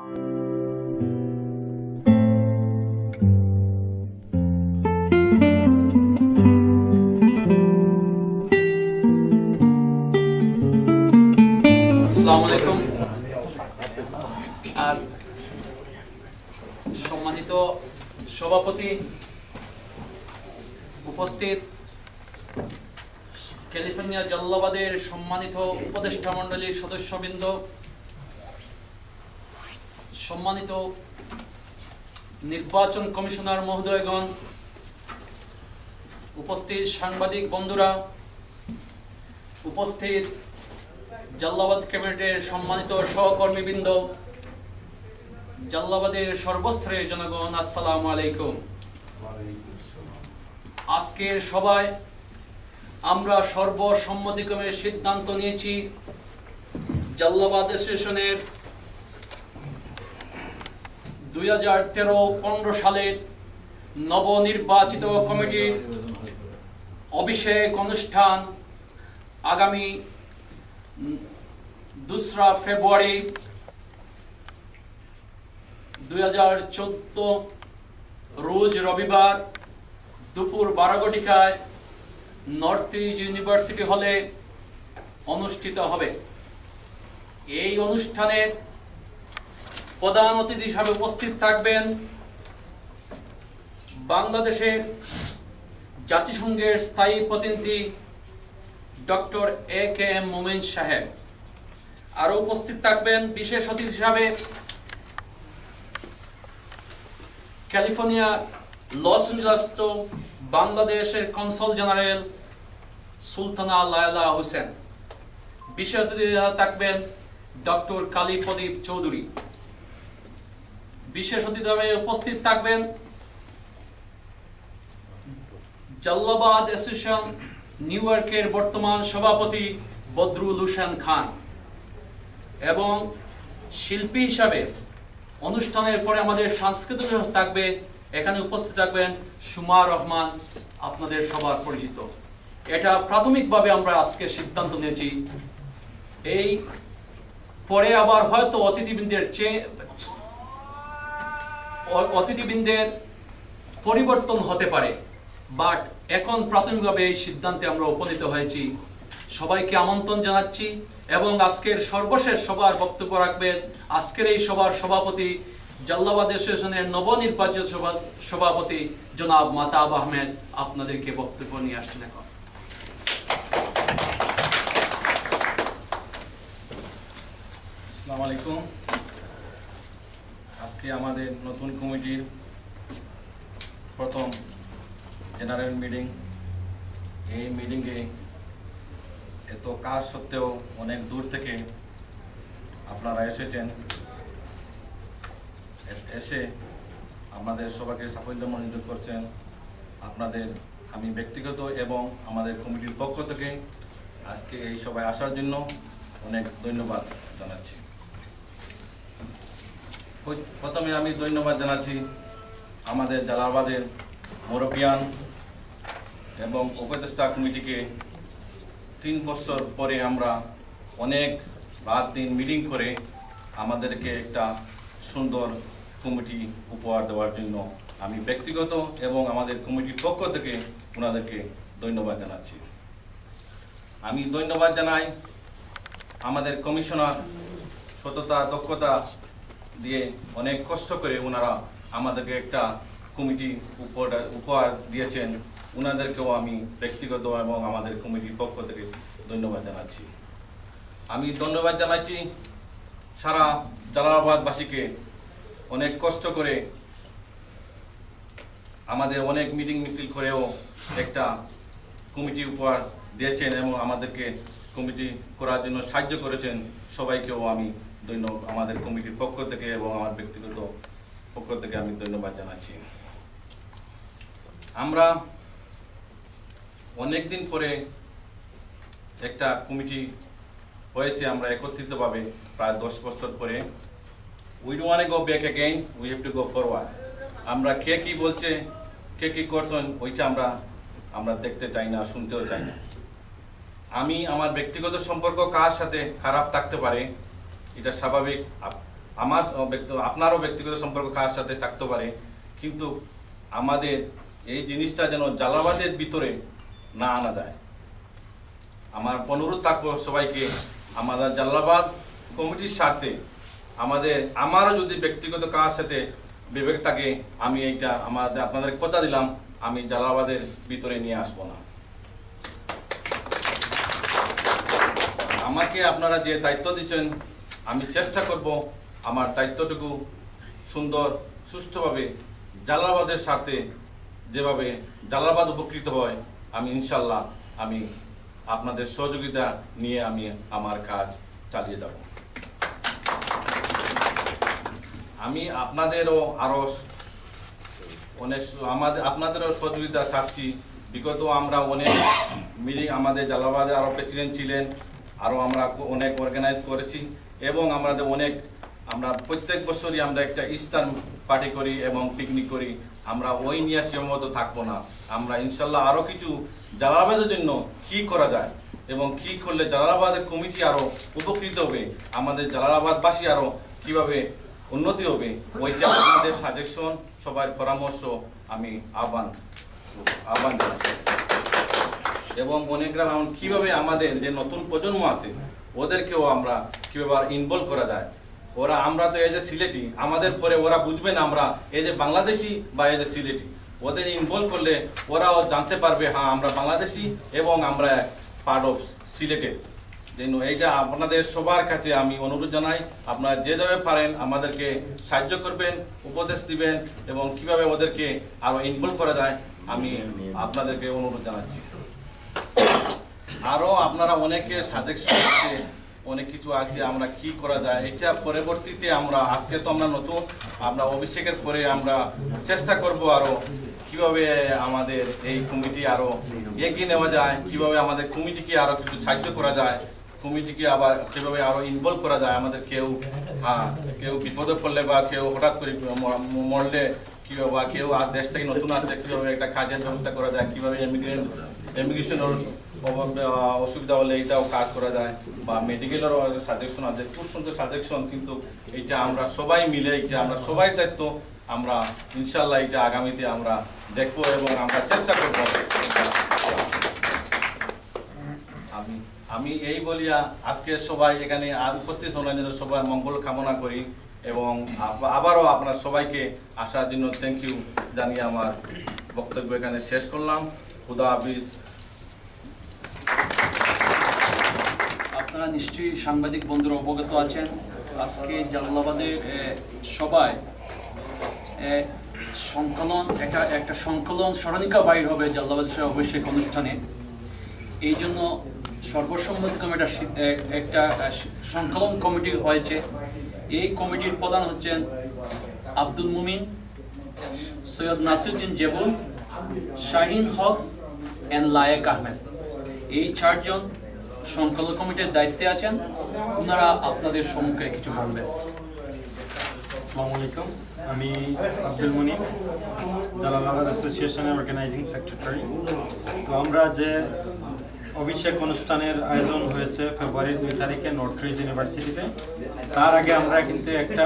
আসসালামু আলাইকুম। সম্মানিত সভাপতি, উপস্থিত ক্যালিফোর্নিয়া জালালাবাদের সম্মানিত উপদেষ্টা মণ্ডলীর সদস্যবৃন্দ, সম্মানিত নির্বাচন কমিশনার মহোদয়গণ, উপস্থিত সাংবাদিক বন্ধুরা, উপস্থিত জালালাবাদ ক্যাবিনেটের সম্মানিত সহকর্মীবৃন্দ, জালালাবাদের সর্বস্তরের জনগণ, আসসালামু আলাইকুম। আজকের সভায় আমরা সর্বসম্মতিক্রমে সিদ্ধান্ত নিয়েছি জালালাবাদ অ্যাসোসিয়েশনের 2013-15 সালের নবনির্বাচিত কমিটির অভিষেক অনুষ্ঠান আগামী 2 ফেব্রুয়ারি 2014 রোজ রবিবার দুপুর 12 ঘটিকায় নর্থ ইস্ট ইউনিভার্সিটি হলে অনুষ্ঠিত হবে। এই অনুষ্ঠানের প্রধান অতিথি হিসাবে উপস্থিত থাকবেন বাংলাদেশের জাতিসংঘের স্থায়ী প্রতিনিধি ডক্টর A.K.M. মোমেন সাহেব। আরো উপস্থিত থাকবেন বিশেষ অতিথি হিসাবে ক্যালিফোর্নিয়া লস এঞ্জেলস বাংলাদেশের কনসাল জেনারেল সুলতানা লায়লা হোসেন। বিশেষ অতিথি থাকবেন ডক্টর কালী প্রদীপ চৌধুরী। বিশেষ অতিথি হিসাবে উপস্থিত থাকবেন জালালাবাদ অ্যাসোসিয়েশন নিউ ইয়র্কের বর্তমান সভাপতি বদরুল হোসেন খান এবং শিল্পী হিসাবে অনুষ্ঠানের পরে আমাদের সাংস্কৃতিক থাকবে। এখানে উপস্থিত থাকবেন সুমা রহমান, আপনাদের সবার পরিচিত। এটা প্রাথমিকভাবে আমরা আজকে সিদ্ধান্ত নিয়েছি। এই পরে আবার হয়তো অতিথিবৃন্দের পরিবর্তন হতে পারে, বাট এখন প্রাথমিকভাবে এই সিদ্ধান্তে আমরা উপনীত হয়েছি। সবাইকে আমন্ত্রণ জানাচ্ছি এবং আজকের সর্বশেষ সভার বক্তব্য রাখবেন আজকের এই সভার সভাপতি জালালাবাদ অ্যাসোসিয়েশনের নবনির্বাচিত সভাপতি জনাব মাতাব আহমেদ। আপনাদেরকে বক্তব্য নিয়ে আসছেন এখন। আসসালামু আলাইকুম। আজকে আমাদের নতুন কমিটির প্রথম জেনারেল মিটিং। এই মিটিংয়ে এত কাজ সত্ত্বেও অনেক দূর থেকে আপনারা এসেছেন। এসে আমাদের সবাইকে সাফল্যমণ্ডিত করছেন। আপনাদের আমি ব্যক্তিগত এবং আমাদের কমিটির পক্ষ থেকে আজকে এই সভায় আসার জন্য অনেক ধন্যবাদ জানাচ্ছি। প্রথমে আমি ধন্যবাদ জানাচ্ছি আমাদের জালালাবাদের মুরব্বিয়ান এবং উপদেষ্টা কমিটিকে। 3 বছর পরে আমরা অনেক রাত দিন মিটিং করে আমাদেরকে একটা সুন্দর কমিটি উপহার দেওয়ার জন্য আমি ব্যক্তিগত এবং আমাদের কমিটির পক্ষ থেকে ওনাদেরকে ধন্যবাদ জানাচ্ছি। আমি ধন্যবাদ জানাই আমাদের কমিশনার, সততা দক্ষতা দিয়ে অনেক কষ্ট করে ওনারা আমাদেরকে একটা কমিটি উপহার দিয়েছেন। ওনাদেরকেও আমি ব্যক্তিগত এবং আমাদের কমিটির পক্ষ থেকে ধন্যবাদ জানাচ্ছি। আমি ধন্যবাদ জানাচ্ছি সারা জালালাবাদবাসীকে। অনেক কষ্ট করে আমাদের অনেক মিটিং মিছিল করেও একটা কমিটি উপহার দিয়েছেন এবং আমাদেরকে কমিটি করার জন্য সাহায্য করেছেন। সবাইকেও আমি আমাদের কমিটির পক্ষ থেকে এবং আমার ব্যক্তিগত পক্ষ থেকে আমি ধন্যবাদ জানাচ্ছি। আমরা অনেক দিন পরে একটা কমিটি হয়েছে, আমরা একত্রিতভাবে প্রায় 10 বছর পরে। We don't want to go back again, we have to go forward. আমরা কে কি বলছে, কে কি করছেন ওইটা আমরা দেখতে চাই না, শুনতেও চাই না। আমি আমার ব্যক্তিগত সম্পর্ক কার সাথে খারাপ থাকতে পারে, এটা স্বাভাবিক। আমার আপনারও ব্যক্তিগত সম্পর্ক কার সাথে থাকতে পারে, কিন্তু আমাদের এই জিনিসটা যেন জালালাবাদের ভিতরে না আনা যায়। আমার অনুরোধ থাকবো সবাইকে, আমাদের জালালাবাদ কমিটির স্বার্থে আমারও যদি ব্যক্তিগত কার সাথে বিবেক থাকে, আমি এইটা আপনাদের কথা দিলাম, আমি জালালাবাদের ভিতরে নিয়ে আসবো না। আমাকে আপনারা যে দায়িত্ব দিচ্ছেন, আমি চেষ্টা করব আমার দায়িত্বটুকু সুন্দর সুষ্ঠুভাবে জালালাবাদের স্বার্থে যেভাবে জালালাবাদ উপকৃত হয়, আমি ইনশাল্লাহ আমি আপনাদের সহযোগিতা নিয়ে আমি আমার কাজ চালিয়ে যাব। আমি আপনাদেরও আরো আপনাদেরও সহযোগিতা চাচ্ছি। বিগত আমরা অনেক মিটিং, আমাদের জালালাবাদে আরো প্রেসিডেন্ট ছিলেন, আরো আমরা অনেক অর্গানাইজ করেছি এবং আমরা প্রত্যেক বছরই আমরা একটা ইফতার পার্টি করি এবং পিকনিক করি। আমরা ওই নিয়ে সীমাবদ্ধ থাকবো না। আমরা ইনশাল্লাহ আরো কিছু জালালাবাদের জন্য কি করা যায় এবং কি করলে জালালাবাদের কমিটি আরো উপকৃত হবে, আমাদের জালালাবাদবাসী আরো কিভাবে উন্নতি হবে, ওইটা আমাদের সাজেশন, সবার পরামর্শ আমি আহ্বান জানাচ্ছি। এবং অনেকরা কিভাবে আমাদের যে নতুন প্রজন্ম আছে ওদেরকেও আমরা কিভাবে ইনভলভ করা যায়। আমরা তো এই যে সিলেটি, আমাদের পরে ওরা বুঝবে না আমরা এই যে বাংলাদেশি বা এই যে সিলেটি। ওদের ইনভলভ করলে ওরাও জানতে পারবে হ্যাঁ আমরা বাংলাদেশি এবং আমরা পার্ট অফ সিলেটের। যেন এইটা আপনাদের সবার কাছে আমি অনুরোধ জানাই, আপনারা যে যাবে পারেন আমাদেরকে সাহায্য করবেন, উপদেশ দিবেন এবং কিভাবে ওদেরকে আরো ইনভলভ করা যায় আমি আপনাদেরকে অনুরোধ জানাচ্ছি। আরো আপনারা অনেকে সাজেশন আছে, অনেক কিছু আছে আমরা কি করা যায়, এটা পরবর্তীতে আজকে তো আমরা নতুন, আমরা অভিষেকের পরে আমরা চেষ্টা করব আরো কিভাবে আমাদের এই কমিটি আরো এগিয়ে নেওয়া যায়, কিভাবে আমাদের কমিটিকে আরো কিছু সাহায্য করা যায়, কমিটিকে আবার কিভাবে আরো ইনভলভ করা যায়। আমাদের কেউ বিপদে পড়লে বা কেউ হঠাৎ করে মরলে কিভাবে, বা কেউ দেশ থেকে নতুন আসছে কিভাবে একটা কাজের ব্যবস্থা করা যায়, কিভাবে ইমিগ্রেশনের অসুবিধা হলে এটাও কাজ করা যায়, বা মেডিকেলেরও সাজেশন আছে, খুব সুন্দর সাজেশন। কিন্তু এইটা আমরা সবাই মিলে, এটা আমরা সবাই দায়িত্ব, আমরা ইনশাল্লাহ এটা আগামীতে আমরা দেখবো এবং আমরা চেষ্টা করব। আমি এই বলিয়া আজকে সবাই এখানে উপস্থিত হলেন, সবাই মঙ্গল কামনা করি এবং আবারও আপনার সবাইকে আসার জন্য থ্যাংক ইউ জানিয়ে আমার বক্তব্য এখানে শেষ করলাম। খুদা হাফিজ। আপনারা নিশ্চয়ই সাংবাদিক বন্ধুরা অবগত আছেন, আজকে জালালাবাদের সবাই একটা সংকলন স্মরণিকা বাইর হবে জালালাবাদের অভিষেক অনুষ্ঠানে। এই জন্য সর্বসম্মতিক্রমে একটা সংকলন কমিটি হয়েছে। এই কমিটির প্রধান হচ্ছেন আব্দুল মুমিন, সৈয়দ নাসিরউদ্দিন জেবুল, শাহিন হক এন্ড লায়েক আহমেদ। এই 4 জন সংকলন কমিটির দায়িত্বে আছেন। ওনারা আপনাদের সম্মুখে কিছু বলবেন। আসসালামু আলাইকুম, আমি আব্দুল মুনিম, জালালাবাদ অ্যাসোসিয়েশনের অর্গানাইজিং সেক্রেটারি। তো আমরা যে অভিষেক অনুষ্ঠানের আয়োজন হয়েছে ফেব্রুয়ারির 2 তারিখে নর্থ ইস্ট ইউনিভার্সিটিতে, তার আগে আমরা কিন্তু একটা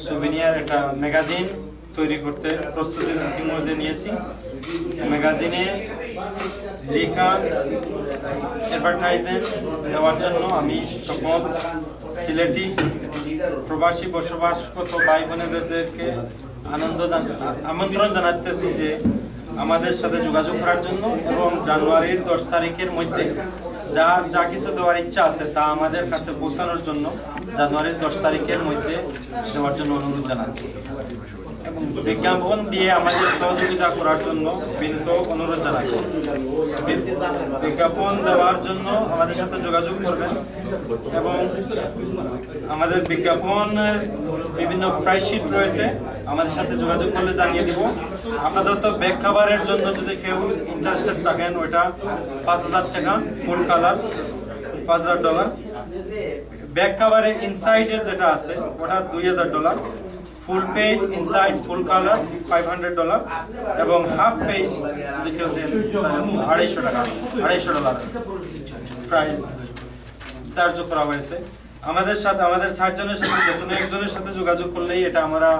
সুভিনিয়ার, একটা ম্যাগাজিন তৈরি করতে প্রস্তুতি ইতিমধ্যে নিয়েছি। ম্যাগাজিনে লেখা অ্যাডভার্টাইজমেন্ট দেওয়ার জন্য আমি সকল সিলেটি প্রবাসী বসবাসকৃত ভাই বোনেদেরকে আমন্ত্রণ জানাতেছি যে আমাদের সাথে যোগাযোগ করার জন্য, এবং জানুয়ারির 10 তারিখের মধ্যে যা কিছু দেওয়ার ইচ্ছা আছে তা আমাদের কাছে পৌঁছানোর জন্য জানুয়ারির 10 তারিখের মধ্যে দেওয়ার জন্য অনুরোধ জানাচ্ছি। এবং বিজ্ঞাপন দিয়ে আমাদের সহযোগিতা করার জন্য বিনীত অনুরোধ জানাচ্ছি। বিজ্ঞাপন দেওয়ার জন্য আমাদের সাথে যোগাযোগ করবেন এবং আমাদের বিজ্ঞাপনের বিভিন্ন প্রাইস শিট রয়েছে, আমাদের সাথে যোগাযোগ করলে জানিয়ে দিব। আপাতত ব্যাক খাবারের জন্য যদি কেউ ইন্টারেস্টেড থাকেন, ওইটা 5000 টাকা, ফুল কালার $5000। ব্যাক খাবারের ইনসাইডের যেটা আছে ওটা $2000, full page inside full colour $500 এবং হাফ পেজ যদি কেউ দেন $250 প্রাইস ধার্য করা হয়েছে। আমাদের 60 জনের সাথে যে কোনো একজনের সাথে যোগাযোগ করলেই এটা আমরা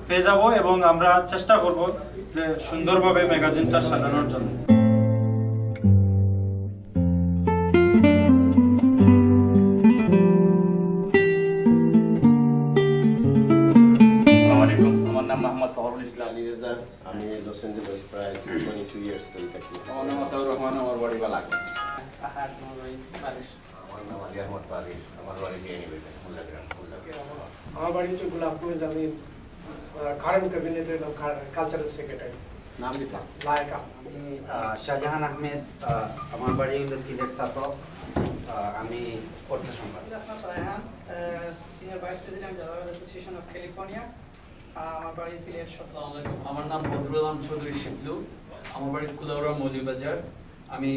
পেয়ে যাব এবং আমরা চেষ্টা করব যে সুন্দরভাবে ম্যাগাজিনটা সাজানোর জন্য। আসসালামু আলাইকুম, আমার নাম মোহাম্মদ ফখরুল ইসলাম। আমি লস অ্যাঞ্জেলেস প্রায় 22 ইয়ার্স ধরে থাকি। আমার নাম আতাউর রহমান, আমার বাড়ি বালাগঞ্জ। আমার নাম আলী আহমদ পারিস, আমার বাড়ি বিয়ানীবাজার, মুল্লাগ্রাম। আমার বাড়ি হচ্ছে গোলাপগঞ্জ। আমি কারেন্ট ক্যাবিনেটের কালচারাল সেক্রেটারি। নাম লিখলাম লায়কা। আমি শাহজাহান আহমেদ, আমার বাড়ি হলো সিলেট সাতক, আমি অর্থ সম্পাদক। Asnat Raihan, senior vice president Jalalabad association of California. আমার বাড়ি সিলেট। আসসালামু আলাইকুম, আমার নাম বদরুল আলম চৌধুরী শিবলু, আমার বাড়ি কুলাউড়া মৌলভীবাজার। আমি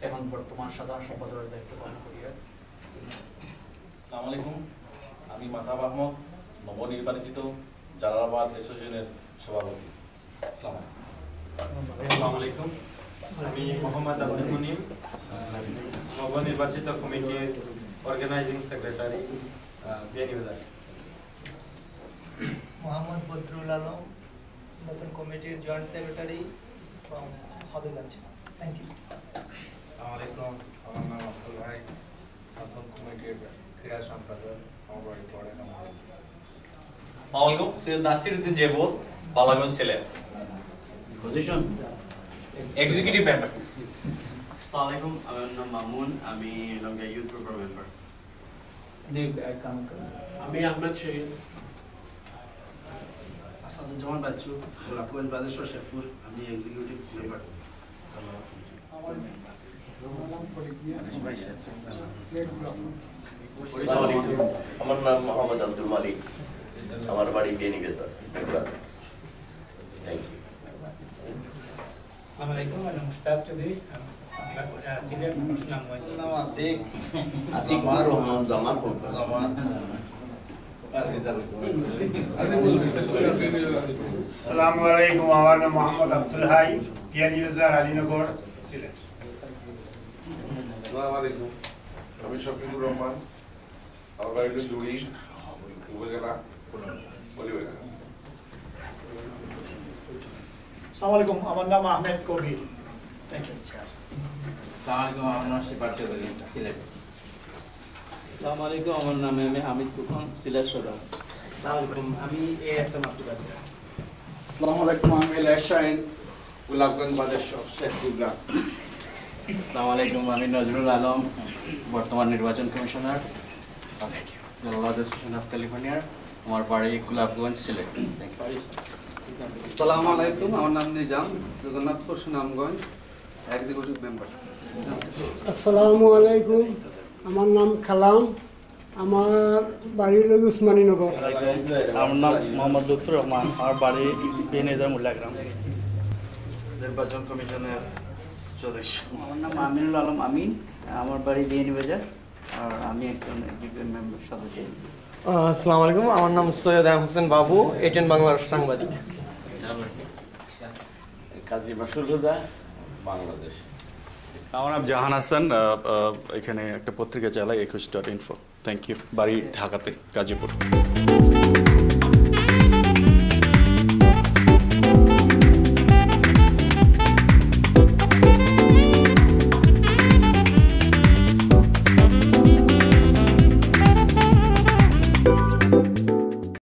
এখন বর্তমান সাধারণ সম্পাদকের দায়িত্ব পালন করি। আসসালামু আলাইকুম, আমি মাতাব আহমদ, নবনির্বাচিত জালালাবাদ অ্যাসোসিয়েশনের সভাপতি। আসসালামু আলাইকুম, আমি মোহাম্মদ আব্দুল মুনিম, নবনির্বাচিত কমিটির অর্গানাইজিং সেক্রেটারি, বিয়ানীবাজার। মোহাম্মদ বদরুল আলম, নতুন কমিটির joint secretary from Habiganj. Thank you. আসসালামু আলাইকুম, আমার নাম আব্দুল ভাই, নতুন কমিটির ক্রীড়া সম্পাদক, আমার বাড়ি পড়ে আসসালামু Syed Nasir Uddin Zebul, Balaganj Sylhet. Position executive member. আসসালামু আলাইকুম, আমার নাম মামুন, আমি লঙ্কা ইউথ প্রোগ্রাম মেম্বার। আমি আহমেদ শহীদ। আসাদুজ্জামান বাচ্চু, গোলাপগঞ্জ বাদেশ্বর শেখপুর, আমি এক্সিকিউটিভ মেম্বার। আমার নাম মোহাম্মদ আব্দুল মালিক, আমার বাড়ি বিয়ানীবাজার। Thank you. আসসালামু আলাইকুম, আমি মুশতাক চৌধুরী, সিলেট সুনামগঞ্জ। নাম আতিক আমার রহমান জামান আসসালামু আলাইকুম, আমার নাম মোহাম্মদ আব্দুল হাই, বিয়ানীবাজার, আলীনগর, সিলেট। আসসালামু আলাইকুম, আমি শফিকুর রহমান, আমার বাড়ি জুড়ি উপজেলা বলিবাজার। আসসালামু আলাইকুম, আমার নাম আহমেদ কবির। Thank you. আসসালামু আলাইকুম, আমার নাম শিপার চৌধুরী, সিলেট। আসসালামু আলাইকুম, আমার নাম এম এ হামিদ তুফান, সিলেট সদর। আসসালামু আলাইকুম, আমি এএসএম আব্দুল রাজ্জাক। আসসালামু আলাইকুম, আমি ইলিয়াস শাহিন, গোলাপগঞ্জ বাদেশ্বর, শেখপুরা। আসসালামু আলাইকুম, আমি নজরুল আলম, বর্তমান নির্বাচন কমিশনার, জালালাবাদ অ্যাসোসিয়েশন অফ ক্যালিফোর্নিয়ার, আমার বাড়ি গোলাপগঞ্জ, সিলেট। আসসালামু আলাইকুম, আমার নাম নিজাম, জগন্নাথপুর, সুনামগঞ্জ, এক্সিকিউটিভ মেম্বার। আসসালামু আলাইকুম, আমার নাম কালাম, আমার বাড়ি হলো উসমানীনগর। আমার নাম মোহাম্মদ লুৎফুর রহমান, আমার বাড়ি বিয়ানীবাজার, মুল্লাগ্রাম। নির্বাচন কমিশনের সদস্য। আমার নাম আমিনুল আলম আমিন, আমার বাড়ি বিয়ানীবাজার, আর আমি একজন এক্সিকিউটিভ মেম্বার সদস্য। আসসালামু আলাইকুম, আমার নাম সৈয়দ হোসেন বাবু, এটিএন বাংলার সাংবাদিক। কাজী মাসুল হুদা, বাংলাদেশ। আমার নাম জাহান হাসান, এখানে একটা পত্রিকা চালাই, 21.info। Thank you. বাড়ি ঢাকাতে, গাজীপুর।